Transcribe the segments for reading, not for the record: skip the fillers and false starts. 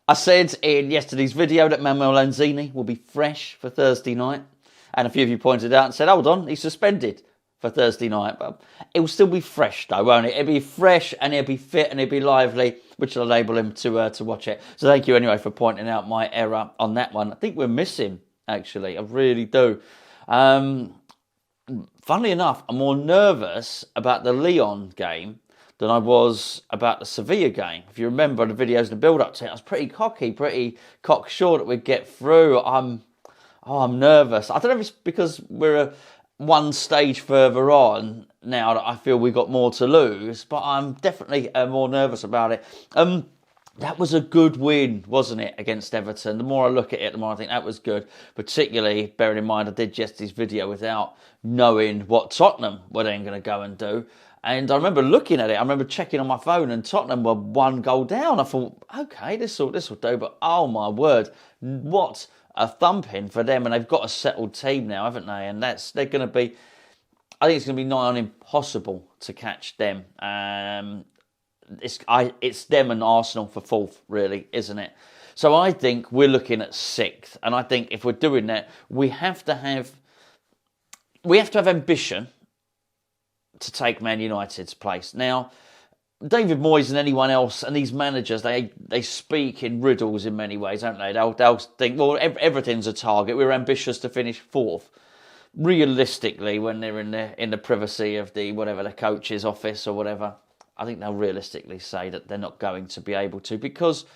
I said in yesterday's video that Manuel Lanzini will be fresh for Thursday night. And a few of you pointed out and said, hold on, he's suspended for Thursday night. But it will still be fresh though, won't it? It'll be fresh and he'll be fit and he'll be lively, which will enable him to watch it. So thank you anyway for pointing out my error on that one. I think we're missing, actually. I really do. Funnily enough, I'm more nervous about the Lyon game than I was about the Sevilla game. If you remember the videos in the build-up to it, I was pretty cocksure that we'd get through. I'm nervous. I don't know if it's because we're one stage further on now that I feel we've got more to lose, but I'm definitely more nervous about it. That was a good win, wasn't it, against Everton? The more I look at it, the more I think that was good, particularly bearing in mind I did yesterday's video without knowing what Tottenham were then going to go and do. And I remember looking at it, I remember checking on my phone and Tottenham were 1 goal down. I thought, okay, this will do, but oh my word, what a thumping for them. And they've got a settled team now, haven't they? And they're going to be, I think it's going to be nigh on impossible to catch them. It's them and Arsenal for 4th, really, isn't it? So I think we're looking at 6th. And I think if we're doing that, we have to have ambition to take Man United's place. Now, David Moyes and anyone else and these managers, they speak in riddles in many ways, don't they? They'll think, well, everything's a target. We're ambitious to finish 4th. Realistically, when they're in the privacy of the coach's office or whatever, I think they'll realistically say that they're not going to be able to, because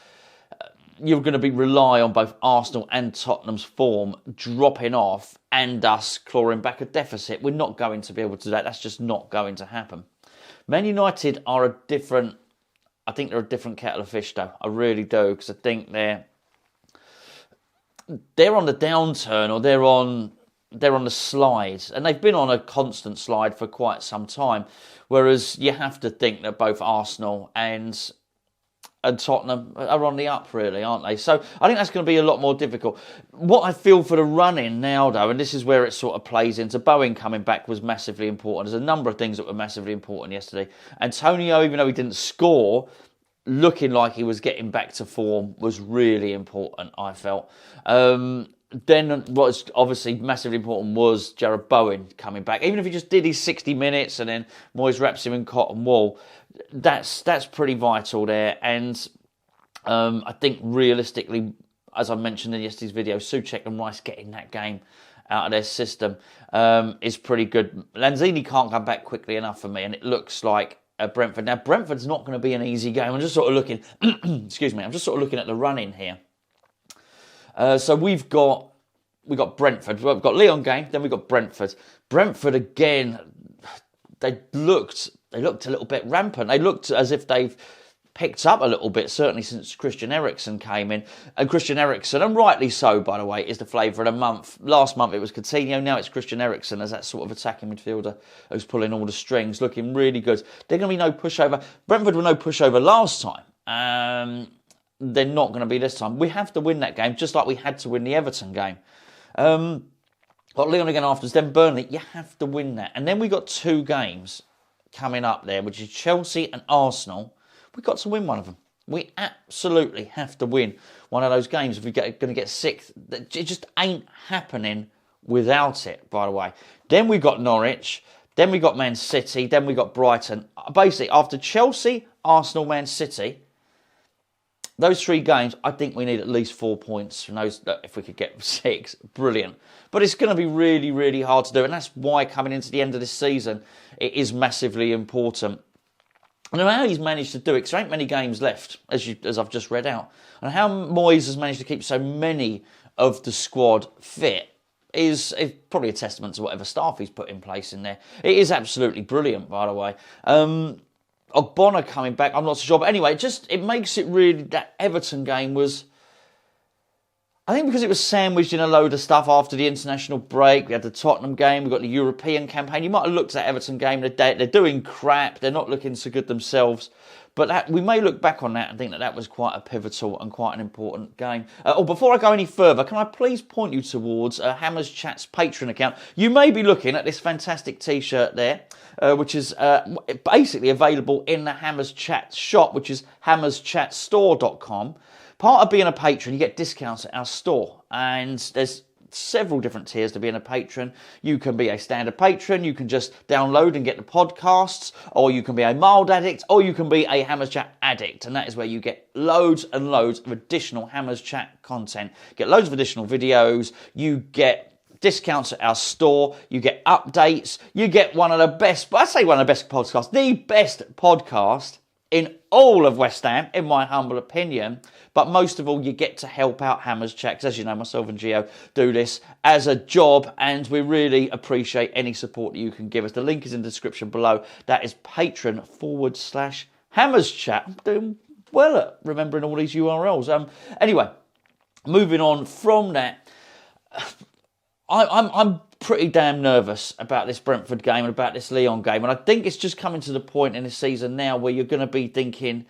you're going to rely on both Arsenal and Tottenham's form dropping off and us clawing back a deficit. We're not going to be able to do that. That's just not going to happen. Man United are a different kettle of fish, though. I really do, because I think they're on the downturn, or they're on the slide, and they've been on a constant slide for quite some time. Whereas you have to think that both Arsenal and Tottenham are on the up, really, aren't they? So I think that's going to be a lot more difficult. What I feel for the run-in now, though, and this is where it sort of plays into, Bowen coming back was massively important. There's a number of things that were massively important yesterday. Antonio, even though he didn't score, looking like he was getting back to form was really important, I felt. Then what's obviously massively important was Jarrod Bowen coming back. Even if he just did his 60 minutes and then Moyes wraps him in cotton wool, that's pretty vital there. And I think realistically, as I mentioned in yesterday's video, Souček and Rice getting that game out of their system is pretty good. Lanzini can't come back quickly enough for me, and it looks like Brentford. Now, Brentford's not going to be an easy game. I'm just sort of looking, excuse me, I'm just sort of looking at the run-in here. So we've got Brentford. We've got Lyon game, then we've got Brentford. Brentford again, they looked a little bit rampant. They looked as if they've picked up a little bit, certainly since Christian Eriksen came in. And Christian Eriksen, and rightly so, by the way, is the flavour of the month. Last month it was Coutinho, now it's Christian Eriksen as that sort of attacking midfielder who's pulling all the strings, looking really good. They're going to be no pushover. Brentford were no pushover last time. They're not going to be this time. We have to win that game, just like we had to win the Everton game. Got Lyon again afterwards, then Burnley. You have to win that. And then we got 2 games coming up there, which is Chelsea and Arsenal. We've got to win one of them. We absolutely have to win one of those games if we're going to get 6th. It just ain't happening without it, by the way. Then we got Norwich. Then we got Man City. Then we got Brighton. Basically, after Chelsea, Arsenal, Man City, those 3 games, I think we need at least 4 points from those. If we could get 6, brilliant. But it's going to be really, really hard to do. And that's why coming into the end of this season, it is massively important. I don't know how he's managed to do it, because there ain't many games left, as I've just read out. And how Moyes has managed to keep so many of the squad fit is probably a testament to whatever staff he's put in place in there. It is absolutely brilliant, by the way. Ogbonna coming back, I'm not so sure. But anyway, it makes it really, that Everton game was, I think because it was sandwiched in a load of stuff after the international break. We had the Tottenham game, we got the European campaign. You might have looked at that Everton game, they're doing crap, they're not looking so good themselves. But we may look back on that and think that was quite a pivotal and quite an important game. Before I go any further, can I please point you towards Hammers Chat's Patreon account? You may be looking at this fantastic T-shirt there, which is basically available in the Hammers Chat shop, which is hammerschatstore.com. Part of being a patron, you get discounts at our store, and there's several different tiers to being a patron. You can be a standard patron, you can just download and get the podcasts, or you can be a mild addict, or you can be a Hammers Chat addict, and that is where you get loads and loads of additional Hammers Chat content. You get loads of additional videos, you get discounts at our store, you get updates, you get one of the best, I say one of the best podcasts, the best podcast in all of West Ham, in my humble opinion. But most of all, you get to help out Hammers Chat, because as you know, myself and Gio do this as a job, and we really appreciate any support that you can give us. The link is in the description below. That is patron/Hammers Chat. I'm doing well at remembering all these URLs. Anyway, moving on from that, I'm pretty damn nervous about this Brentford game and about this Lyon game, and I think it's just coming to the point in the season now where you're going to be thinking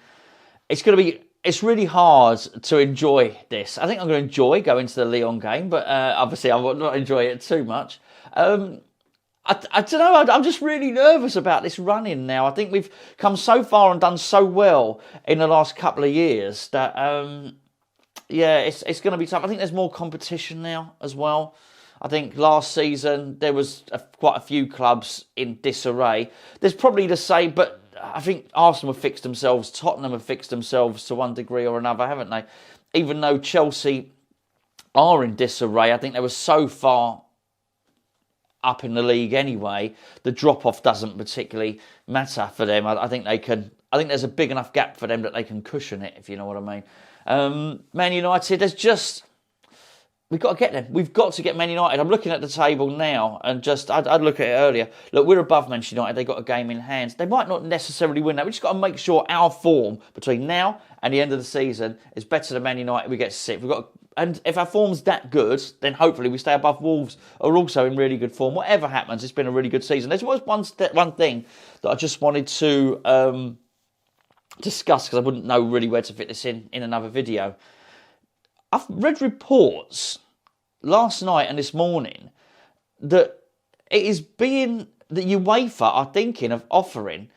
it's really hard to enjoy this. I think I'm going to enjoy going to the Lyon game, but obviously I will not enjoy it too much. I don't know, I'm just really nervous about this run-in now. I think we've come so far and done so well in the last couple of years that, it's going to be tough. I think there's more competition now as well. I think last season there was quite a few clubs in disarray. There's probably the same, but I think Arsenal have fixed themselves, Tottenham have fixed themselves to one degree or another, haven't they? Even though Chelsea are in disarray, I think they were so far up in the league anyway, the drop-off doesn't particularly matter for them. I think there's a big enough gap for them that they can cushion it, if you know what I mean. Man United, we've got to get them. We've got to get Man United. I'm looking at the table now, and I'd look at it earlier. Look, we're above Manchester United. They've got a game in hand. They might not necessarily win that. We've just got to make sure our form between now and the end of the season is better than Man United. We get sixth. And if our form's that good, then hopefully we stay above. Wolves are also in really good form. Whatever happens, it's been a really good season. There was one thing that I just wanted to discuss, because I wouldn't know really where to fit this in another video. I've read reports last night and this morning that that UEFA are thinking of offering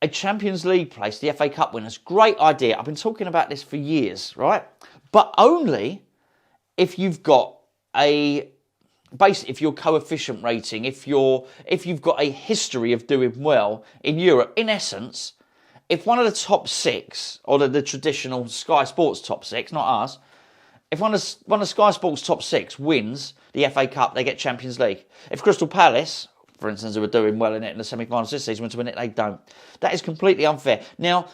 a Champions League place, the FA Cup winners. Great idea. I've been talking about this for years, right? But only if you've got if your coefficient rating, if you've got a history of doing well in Europe. In essence, if one of the top six, or the traditional Sky Sports top six, not us, if one of Sky Sports top six wins the FA Cup, they get Champions League. If Crystal Palace, for instance, who are doing well in it in the semi-finals this season, went to win it, they don't. That is completely unfair. Now,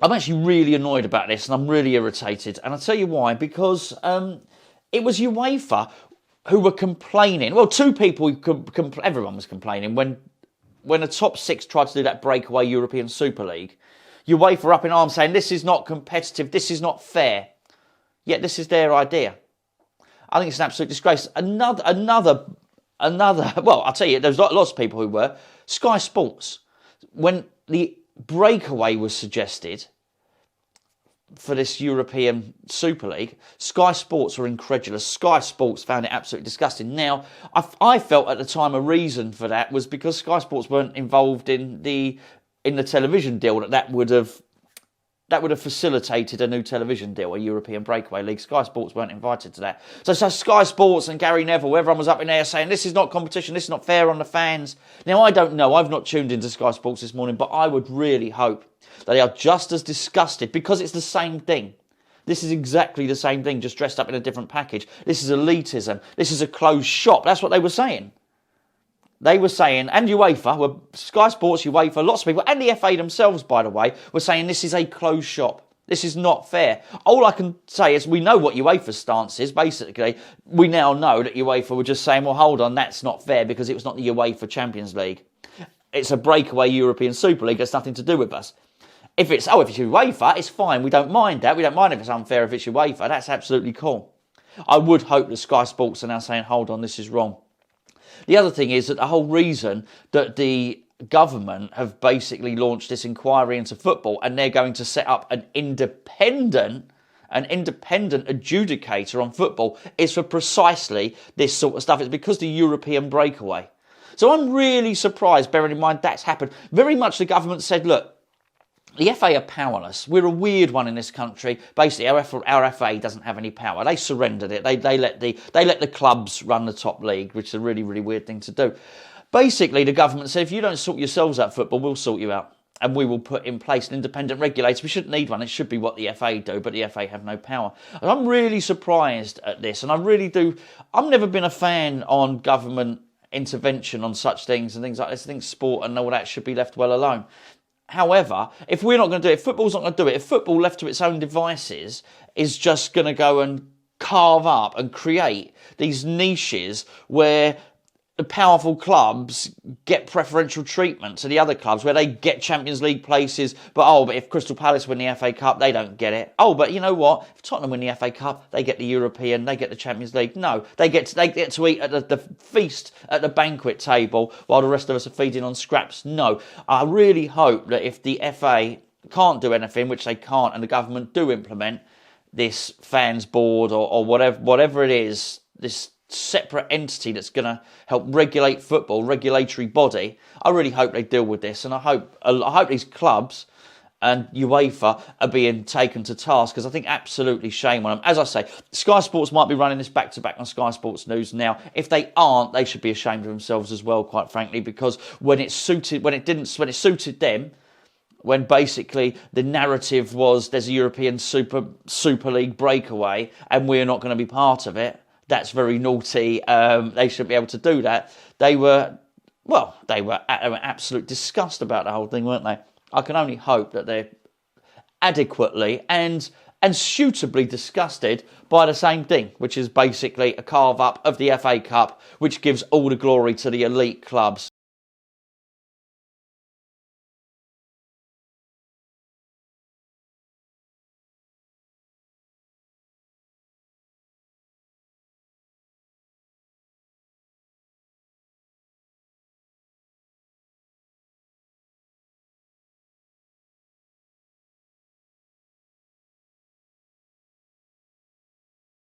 I'm actually really annoyed about this, and I'm really irritated. And I'll tell you why. Because it was UEFA who were complaining. Well, two people, everyone was complaining when the top six tried to do that breakaway European Super League. UEFA were up in arms saying, this is not competitive, this is not fair. Yet this is their idea. I think it's an absolute disgrace. Another. Well, I'll tell you, there's lots of people who were. Sky Sports, when the breakaway was suggested for this European Super League, Sky Sports were incredulous. Sky Sports found it absolutely disgusting. Now, I felt at the time a reason for that was because Sky Sports weren't involved in the television deal that would have facilitated a new television deal, a European breakaway league. Sky Sports weren't invited to that. So Sky Sports and Gary Neville, everyone was up in there saying, this is not competition, this is not fair on the fans. Now, I don't know, I've not tuned into Sky Sports this morning, but I would really hope that they are just as disgusted, because it's the same thing. This is exactly the same thing, just dressed up in a different package. This is elitism. This is a closed shop. That's what they were saying. They were saying, and UEFA, Sky Sports, UEFA, lots of people, and the FA themselves, by the way, were saying this is a closed shop. This is not fair. All I can say is we know what UEFA's stance is. Basically, we now know that UEFA were just saying, well, hold on, that's not fair because it was not the UEFA Champions League. It's a breakaway European Super League. That's nothing to do with us. If it's UEFA, it's fine. We don't mind that. We don't mind if it's unfair if it's UEFA. That's absolutely cool. I would hope that Sky Sports are now saying, hold on, this is wrong. The other thing is that the whole reason that the government have basically launched this inquiry into football, and they're going to set up an independent adjudicator on football, is for precisely this sort of stuff. It's because the European breakaway. So I'm really surprised, bearing in mind that's happened. Very much the government said, look, the FA are powerless. We're a weird one in this country. Basically, our FA doesn't have any power. They surrendered it. They let the clubs run the top league, which is a really, really weird thing to do. Basically, the government said, if you don't sort yourselves out football, we'll sort you out. And we will put in place an independent regulator. We shouldn't need one. It should be what the FA do, but the FA have no power. And I'm really surprised at this, and I really do. I've never been a fan on government intervention on such things and things like this. I think sport and all that should be left well alone. However, if we're not going to do it, if football's not going to do it, if football left to its own devices is just going to go and carve up and create these niches where the powerful clubs get preferential treatment to the other clubs, where they get Champions League places, but if Crystal Palace win the FA Cup, they don't get it. Oh, but you know what? If Tottenham win the FA Cup, they get the European, they get the Champions League. No, they get to eat at the feast at the banquet table while the rest of us are feeding on scraps. No, I really hope that if the FA can't do anything, which they can't, and the government do implement this fans board or whatever it is, this separate entity that's going to help regulate football, regulatory body. I really hope they deal with this, and I hope these clubs and UEFA are being taken to task, because I think absolutely shame on them. As I say, Sky Sports might be running this back to back on Sky Sports News now. If they aren't, they should be ashamed of themselves as well, quite frankly, because when it suited them, when basically the narrative was there's a European Super League breakaway and we're not going to be part of it, that's very naughty. They shouldn't be able to do that. They were absolute disgust about the whole thing, weren't they? I can only hope that they're adequately and suitably disgusted by the same thing, which is basically a carve up of the FA Cup, which gives all the glory to the elite clubs.